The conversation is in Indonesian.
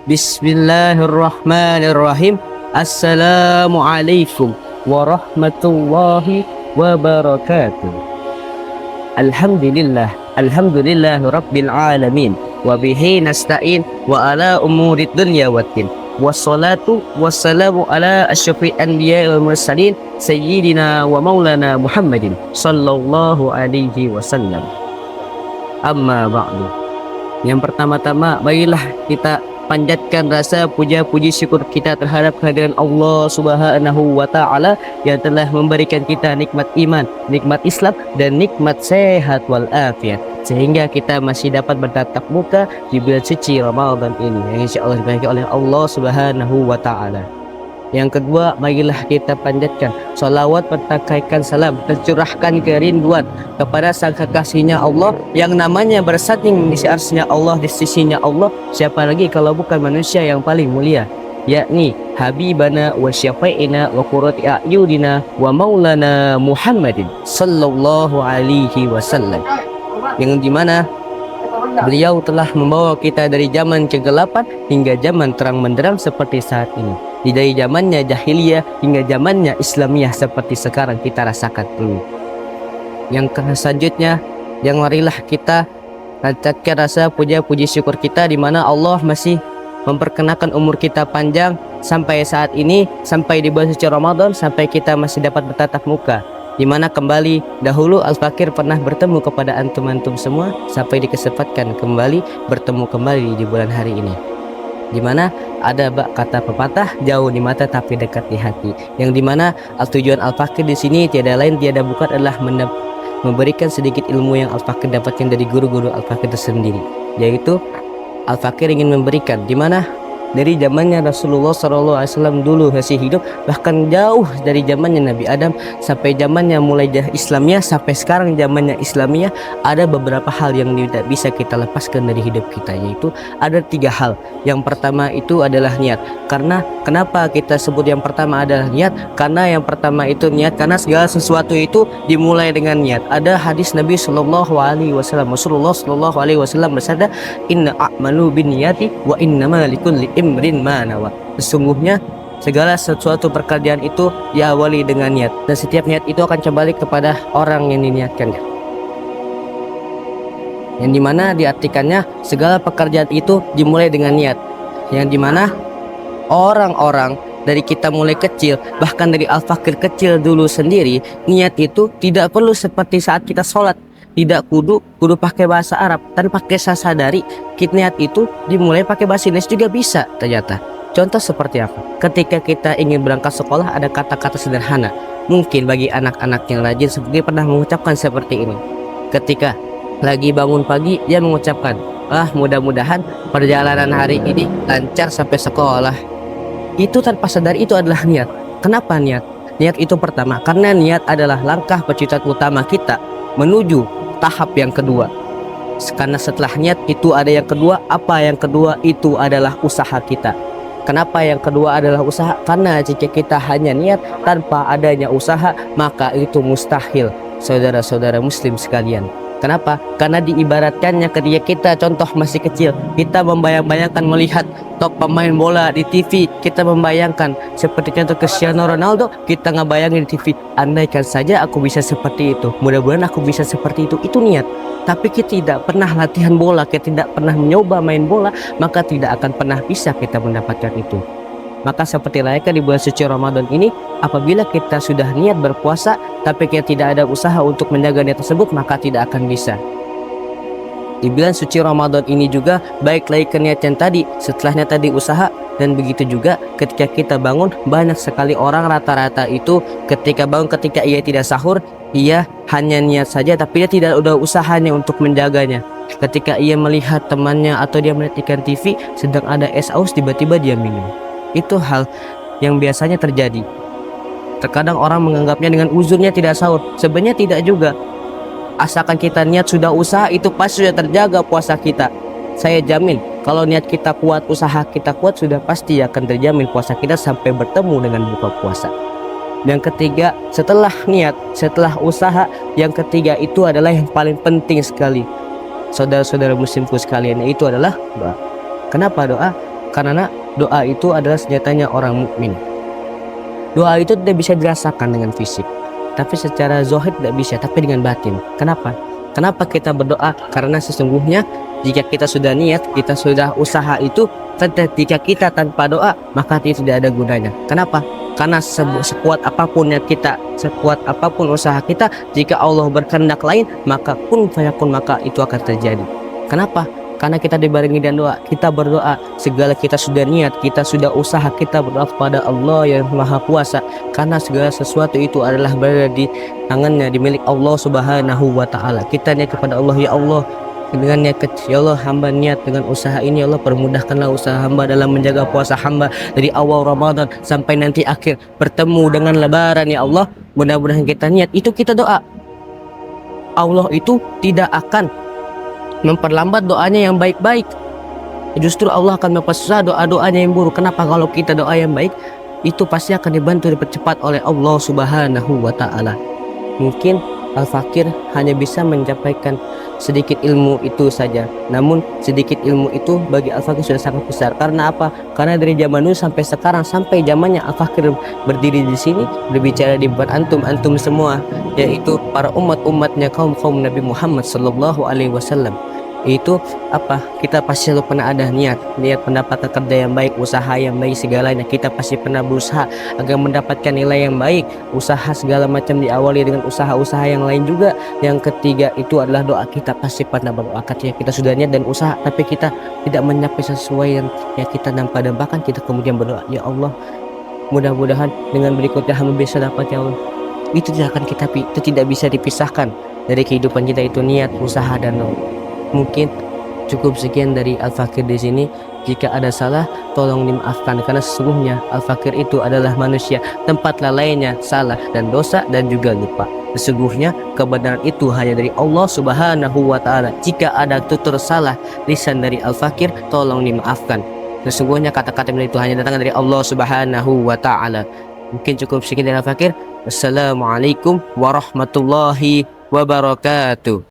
Bismillahirrahmanirrahim. Assalamualaikum warahmatullahi wabarakatuh. Alhamdulillah rabbil alamin. Wa bihi nasta'in wa ala umurid dunya waddin. Wassalatu wassalamu ala asyrafil anbiya wal mursalin sayyidina wa maulana Muhammadin sallallahu alaihi wasallam. Amma ba'du. Yang pertama-tama, marilah kita panjatkan rasa puja-puji syukur kita terhadap kehadiran Allah Subhanahu wa Ta'ala yang telah memberikan kita nikmat iman, nikmat Islam, dan nikmat sehat walafiat, sehingga kita masih dapat bertatap muka di bulan suci Ramadan ini yang insya Allah diberikan oleh Allah Subhanahu wa Ta'ala. Yang kedua, marilah kita panjatkan salawat, bertakaikan salam, tercurahkan kerinduan kepada sang kekasihnya Allah yang namanya bersanding di arsy-Nya Allah, di sisinya Allah. Siapa lagi kalau bukan manusia yang paling mulia, yakni Habibana wa syafi'ina wa qurrati a'yunina wa maulana Muhammadin sallallahu alaihi wasallam, yang dimana beliau telah membawa kita dari zaman kegelapan hingga zaman terang benderang seperti saat ini, dari zamannya jahiliyah hingga zamannya Islamiyah seperti sekarang kita rasakan ini. Yang selanjutnya, yang marilah kita panjatkan rasa puja-puji syukur kita di mana Allah masih memperkenalkan umur kita panjang sampai saat ini, sampai di bulan suci Ramadan, sampai kita masih dapat bertatap muka, di mana kembali dahulu Al-Fakir pernah bertemu kepada antum-antum semua sampai dikesempatkan kembali bertemu kembali di bulan hari ini, di mana ada kata pepatah, jauh di mata tapi dekat di hati, yang dimana tujuan Al-Fakir di sini tiada lain tiada bukan adalah memberikan sedikit ilmu yang Al-Fakir dapatkan dari guru-guru Al-Fakir tersendiri, yaitu Al-Fakir ingin memberikan di mana dari zamannya Rasulullah SAW dulu masih hidup, bahkan jauh dari zamannya Nabi Adam sampai zamannya mulai Islamiyah sampai sekarang zamannya Islamiyah, ada beberapa hal yang tidak bisa kita lepaskan dari hidup kita, yaitu ada 3 hal. Yang pertama itu adalah niat. Karena kenapa kita sebut yang pertama adalah niat? Karena yang pertama itu niat, karena segala sesuatu itu dimulai dengan niat. Ada hadis Nabi Shallallahu Alaihi Wasallam, Rasulullah Shallallahu Alaihi Wasallam bersabda, Inna a'malu binniyati wa innama likulli imrin ma nawa. Sesungguhnya segala sesuatu pekerjaan itu diawali dengan niat, dan setiap niat itu akan kembali kepada orang yang diniatkannya, yang dimana diartikannya segala pekerjaan itu dimulai dengan niat, yang dimana orang-orang dari kita mulai kecil, bahkan dari Al-Fakir kecil dulu sendiri, niat itu tidak perlu seperti saat kita sholat, tidak kudu pakai bahasa Arab dan pakai sasadari. Niat itu dimulai pakai bahasa Indonesia juga bisa ternyata. Contoh seperti apa? Ketika kita ingin berangkat sekolah, ada kata-kata sederhana. Mungkin bagi anak-anak yang rajin seperti pernah mengucapkan seperti ini. Ketika lagi bangun pagi, dia mengucapkan, mudah-mudahan perjalanan hari ini lancar sampai sekolah. Itu tanpa sadar itu adalah niat. Kenapa niat? Niat itu pertama, karena niat adalah langkah percintaan utama kita menuju tahap yang kedua. Karena setelah niat itu ada yang kedua. Apa yang kedua? Itu adalah usaha kita. Kenapa yang kedua adalah usaha? Karena jika kita hanya niat tanpa adanya usaha, maka itu mustahil, saudara-saudara muslim sekalian. Kenapa? Karena diibaratkannya ketika kita contoh masih kecil, kita membayang-bayangkan melihat top pemain bola di TV, kita membayangkan seperti contoh Cristiano Ronaldo, kita ngebayangin di TV, andaikan saja aku bisa seperti itu, mudah-mudahan aku bisa seperti itu niat. Tapi kita tidak pernah latihan bola, kita tidak pernah mencoba main bola, maka tidak akan pernah bisa kita mendapatkan itu. Maka seperti layaknya di bulan suci Ramadan ini, apabila kita sudah niat berpuasa tapi kita tidak ada usaha untuk menjaga niat tersebut, maka tidak akan bisa. Di bulan suci Ramadan ini juga baik lagi ke niat yang tadi, setelahnya tadi usaha. Dan begitu juga ketika kita bangun, banyak sekali orang rata-rata itu ketika bangun, ketika ia tidak sahur, ia hanya niat saja tapi dia tidak ada usahanya untuk menjaganya. Ketika ia melihat temannya atau dia melihat TV sedang ada es aus, tiba-tiba dia minum. Itu hal yang biasanya terjadi. Terkadang orang menganggapnya dengan uzurnya tidak sahur. Sebenarnya tidak juga. Asalkan kita niat sudah usaha, itu pasti sudah terjaga puasa kita. Saya jamin kalau niat kita kuat, usaha kita kuat, sudah pasti akan terjamin puasa kita sampai bertemu dengan buka puasa. Yang ketiga, setelah niat, setelah usaha, yang ketiga itu adalah yang paling penting sekali, saudara-saudara muslimku sekalian, itu adalah doa. Kenapa doa? Karena doa itu adalah senjatanya orang mukmin. Doa itu tidak bisa dirasakan dengan fisik, tapi secara zahir tidak bisa, tapi dengan batin. Kenapa? Kenapa kita berdoa? Karena sesungguhnya jika kita sudah niat, kita sudah usaha itu, ketika kita tanpa doa, maka itu tidak ada gunanya. Kenapa? Karena sekuat apapun yang kita, sekuat apapun usaha kita, jika Allah berkehendak lain, maka kun fayakun, maka itu akan terjadi. Kenapa? Karena kita dibarengi dan doa. Kita berdoa, segala kita sudah niat, kita sudah usaha, kita berdoa kepada Allah yang Maha Kuasa. Karena segala sesuatu itu adalah berada di tangannya, dimiliki Allah Subhanahu wa Ta'ala. Kita niat kepada Allah, ya Allah, dengan niat kecil, ya Allah, hamba niat dengan usaha ini, ya Allah, permudahkanlah usaha hamba dalam menjaga puasa hamba dari awal Ramadan sampai nanti akhir bertemu dengan Lebaran, ya Allah. Mudah-mudahan kita niat, itu kita doa. Allah itu tidak akan memperlambat doanya yang baik-baik. Justru Allah akan mempersusah doa-doanya yang buruk. Kenapa? Kalau kita doa yang baik, itu pasti akan dibantu, dipercepat oleh Allah Subhanahu wa Ta'ala. Mungkin Al-Fakir hanya bisa menyampaikan sedikit ilmu itu saja, namun sedikit ilmu itu bagi Al-Fakir sudah sangat besar. Karena apa? Karena dari zaman dulu sampai sekarang, sampai zamannya Al-Fakir berdiri di sini, berbicara di depan antum semua, yaitu para umatnya kaum Nabi Muhammad Sallallahu Alaihi Wasallam. Itu apa? Kita pasti selalu pernah ada niat mendapatkan kerja yang baik, usaha yang baik, segalanya kita pasti pernah berusaha agar mendapatkan nilai yang baik. Usaha segala macam diawali dengan usaha-usaha yang lain juga. Yang ketiga itu adalah doa. Kita pasti pernah berdoa, ya kita sudah niat dan usaha, tapi kita tidak mencapai sesuai yang kita dambakan. Kita kemudian berdoa, ya Allah, mudah-mudahan dengan berikutnya hamba bisa dapat, ya Allah. Itu tidak bisa dipisahkan dari kehidupan kita, itu niat, usaha, dan doa. Mungkin cukup sekian dari Al-Fakir di sini. Jika ada salah, tolong dimaafkan, karena sesungguhnya Al-Fakir itu adalah manusia, tempat lalainya salah dan dosa dan juga lupa. Sesungguhnya kebenaran itu hanya dari Allah Subhanahu wa Ta'ala. Jika ada tutur salah lisan dari Al-Fakir, tolong dimaafkan. Sesungguhnya kata-kata itu hanya datang dari Allah Subhanahu wa Ta'ala. Mungkin cukup sekian dari Al-Fakir. Assalamualaikum warahmatullahi wabarakatuh.